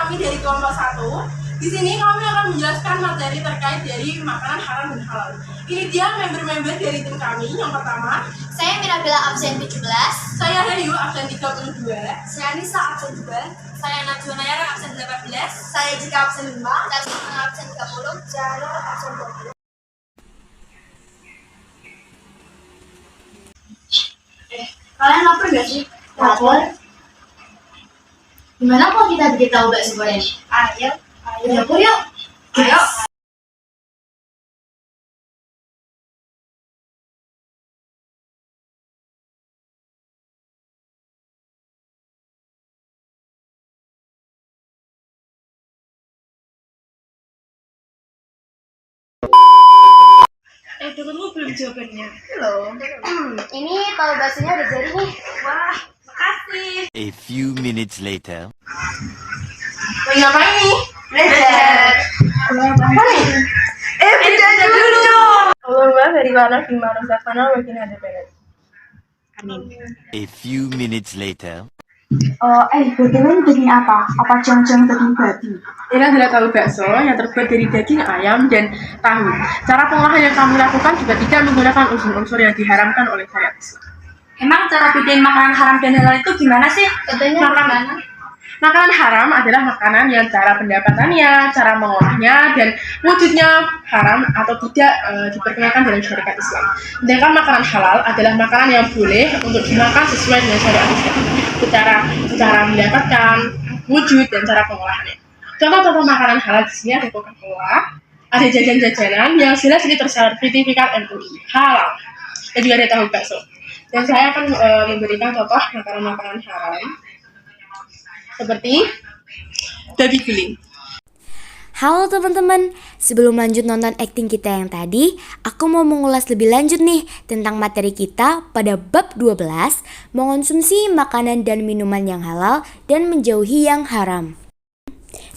kami dari kelompok 1. Di sini kami akan menjelaskan materi terkait dari makanan haram dan halal. Ini dia member-member dari tim kami. Yang pertama, saya Mirabella absen 17. Saya Hayu absen 32. Saya Anissa absen 2. Saya Najwa Nayara absen 18. Saya Jika absen 5. Saya absen 30. Saya Nur absen 20. Kalian lapar gak sih? Lapar. Gimana kalau kita bikin tahu bakso goreng? Ayo. Dapur yuk. Ayo. Tunggu belum jawabannya. Belum. Ini tahu baksonya udah jadi nih. Wah, makasih. A few minutes later. Lagi ngapain nih? Belajar. Apa nih? Belajar dulu. Allahumma dari mana gimana zakana makin ada beres. Amin. A few minutes later. BTW daging apa? Apa jangan-jangan daging babi? Ini adalah tahu bakso yang terbuat dari daging ayam dan tahu. Cara pengolahan yang kami lakukan juga tidak menggunakan unsur-unsur yang diharamkan oleh syariat Islam. Emang cara bikin makanan haram dan halal itu gimana sih? Contohnya gimana? Makanan haram adalah makanan yang cara pendapatannya, cara mengolahnya, dan wujudnya haram atau tidak diperkenalkan dalam syariat Islam. Sedangkan makanan halal adalah makanan yang boleh untuk dimakan sesuai dengan syariat Islam. Cara mendapatkan wujud dan cara pengolahannya. Contoh-contoh makanan halal di sini ada Coca-Cola, ada jajan-jajanan yang jelas ini tersertifikat MUI halal, dan juga ada tahu bakso. Dan saya akan memberikan contoh makanan-makanan haram seperti babi guling. Halo teman-teman, sebelum lanjut nonton acting kita yang tadi, aku mau mengulas lebih lanjut nih tentang materi kita pada bab 12, mengonsumsi makanan dan minuman yang halal dan menjauhi yang haram.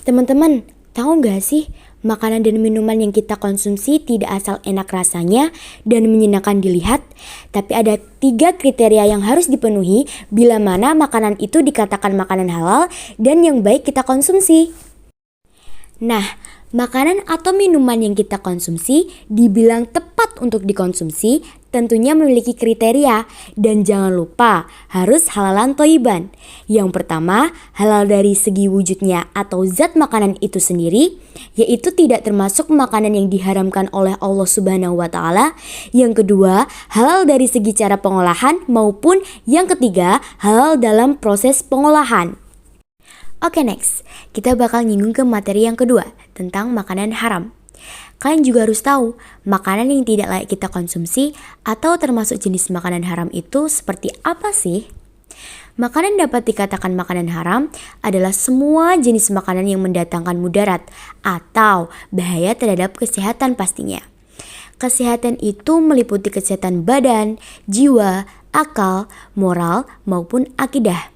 Teman-teman, tahu nggak sih, makanan dan minuman yang kita konsumsi tidak asal enak rasanya dan menyenangkan dilihat, tapi ada 3 kriteria yang harus dipenuhi bila mana makanan itu dikatakan makanan halal dan yang baik kita konsumsi. Nah, makanan atau minuman yang kita konsumsi dibilang tepat untuk dikonsumsi tentunya memiliki kriteria dan jangan lupa harus halalan thayyiban. Yang pertama, halal dari segi wujudnya atau zat makanan itu sendiri, yaitu tidak termasuk makanan yang diharamkan oleh Allah Subhanahu wa taala. Yang kedua, halal dari segi cara pengolahan maupun yang ketiga, halal dalam proses pengolahan. Oke, next, kita bakal nyinggung ke materi yang kedua tentang makanan haram. Kalian juga harus tahu, makanan yang tidak layak kita konsumsi atau termasuk jenis makanan haram itu seperti apa sih? Makanan dapat dikatakan makanan haram adalah semua jenis makanan yang mendatangkan mudarat atau bahaya terhadap kesehatan pastinya. Kesehatan itu meliputi kesehatan badan, jiwa, akal, moral, maupun akidah.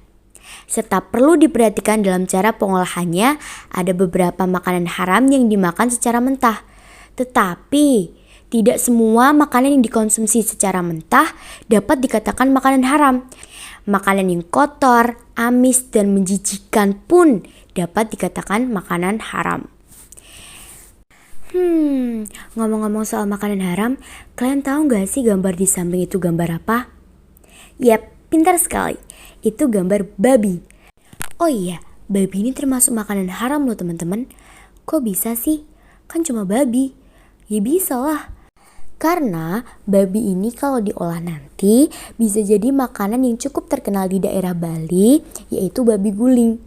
Serta perlu diperhatikan dalam cara pengolahannya, ada beberapa makanan haram yang dimakan secara mentah. Tetapi, tidak semua makanan yang dikonsumsi secara mentah dapat dikatakan makanan haram. Makanan yang kotor, amis, dan menjijikan pun dapat dikatakan makanan haram. Ngomong-ngomong soal makanan haram, kalian tahu gak sih gambar di samping itu gambar apa? Yap, pintar sekali. Itu gambar babi. Oh iya, babi ini termasuk makanan haram loh teman-teman. Kok bisa sih? Kan cuma babi. Ya bisa lah. Karena babi ini kalau diolah nanti bisa jadi makanan yang cukup terkenal di daerah Bali, yaitu babi guling.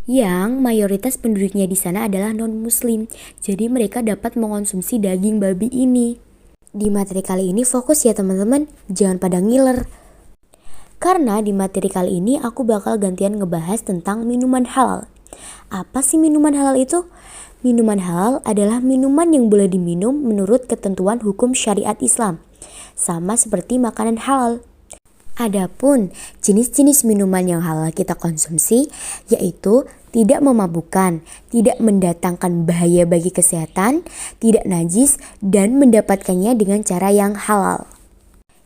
Yang mayoritas penduduknya di sana adalah non-muslim. Jadi mereka dapat mengonsumsi daging babi ini. Di materi kali ini fokus ya teman-teman, jangan pada ngiler. Karena di materi kali ini aku bakal gantian ngebahas tentang minuman halal. Apa sih minuman halal itu? Minuman halal adalah minuman yang boleh diminum menurut ketentuan hukum syariat Islam. Sama seperti makanan halal. Adapun jenis-jenis minuman yang halal kita konsumsi yaitu tidak memabukkan, tidak mendatangkan bahaya bagi kesehatan, tidak najis, dan mendapatkannya dengan cara yang halal.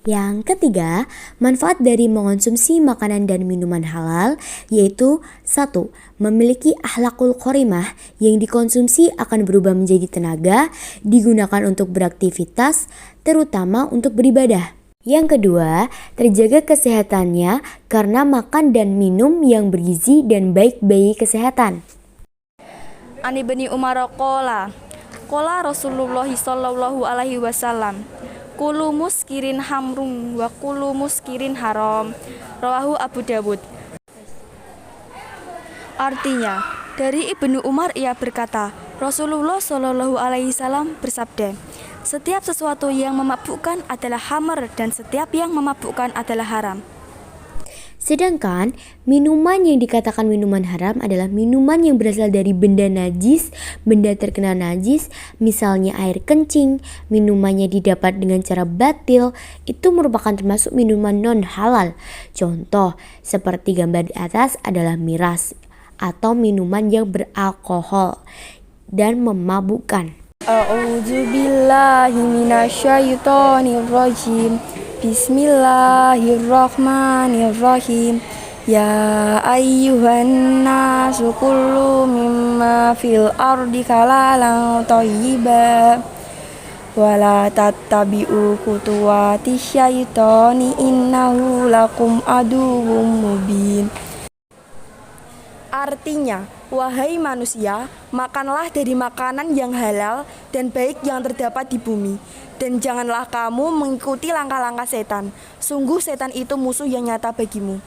Yang ketiga, manfaat dari mengonsumsi makanan dan minuman halal yaitu 1. Memiliki akhlakul qorimah yang dikonsumsi akan berubah menjadi tenaga digunakan untuk beraktivitas, terutama untuk beribadah. Yang kedua, terjaga kesehatannya karena makan dan minum yang bergizi dan baik bagi kesehatan. Ani Ibni Umar qala Rasulullah sallallahu alaihi wasallam, kulu muskirin hamrum wa kulu muskirin haram. Rawahu Abu Dawud. Artinya, dari Ibnu Umar ia berkata, Rasulullah sallallahu alaihi wasallam bersabda, setiap sesuatu yang memabukkan adalah khamr dan setiap yang memabukkan adalah haram. Sedangkan minuman yang dikatakan minuman haram adalah minuman yang berasal dari benda najis, benda terkena najis, misalnya air kencing, minumannya didapat dengan cara batil, itu merupakan termasuk minuman non halal. Contoh seperti gambar di atas adalah miras atau minuman yang beralkohol dan memabukkan. A'udzubillahi minasyaitonirrajim. Bismillahirrahmanirrahim. Ya ayyuhan nasu kullu mimma fil ardi halalan thayyiban wa la tattabi'u khutuwati syaitani innahu lakum aduwwum mubin. Artinya, wahai manusia, makanlah dari makanan yang halal dan baik yang terdapat di bumi. Dan janganlah kamu mengikuti langkah-langkah setan. Sungguh setan itu musuh yang nyata bagimu.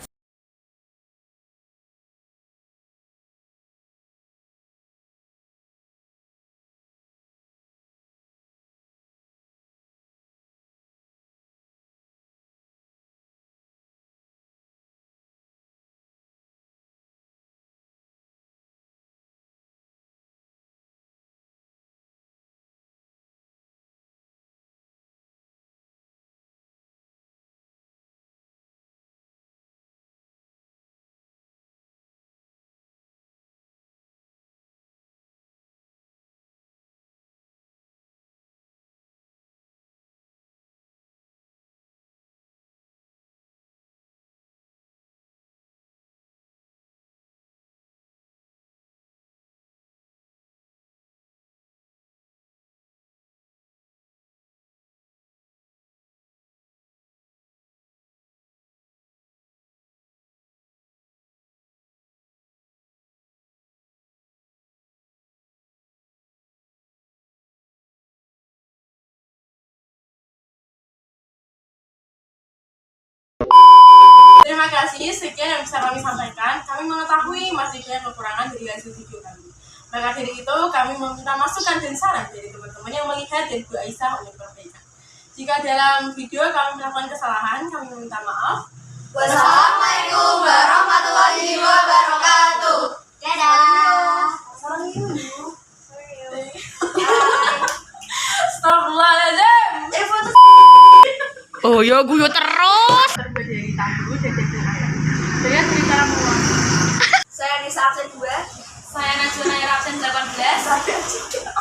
Terima kasih, sekian yang bisa kami sampaikan. Kami mengetahui masih banyak kekurangan dari hasil video kami. Maka dari itu, kami meminta masukan dan saran dari teman-teman yang melihat dan Bu Aisyah untuk perbaikan. Jika dalam video kami melakukan kesalahan, kami meminta maaf. Wassalamualaikum warahmatullahi wabarakatuh. Dadah. Astagfirullahaladzim. Oh ya, guyu terus. Terbuat dari tahu dan daging ayam. Saya dari cara mengolah. Saya Nisa absen 2. Saya Najwa Naira absen 18. Saya juga.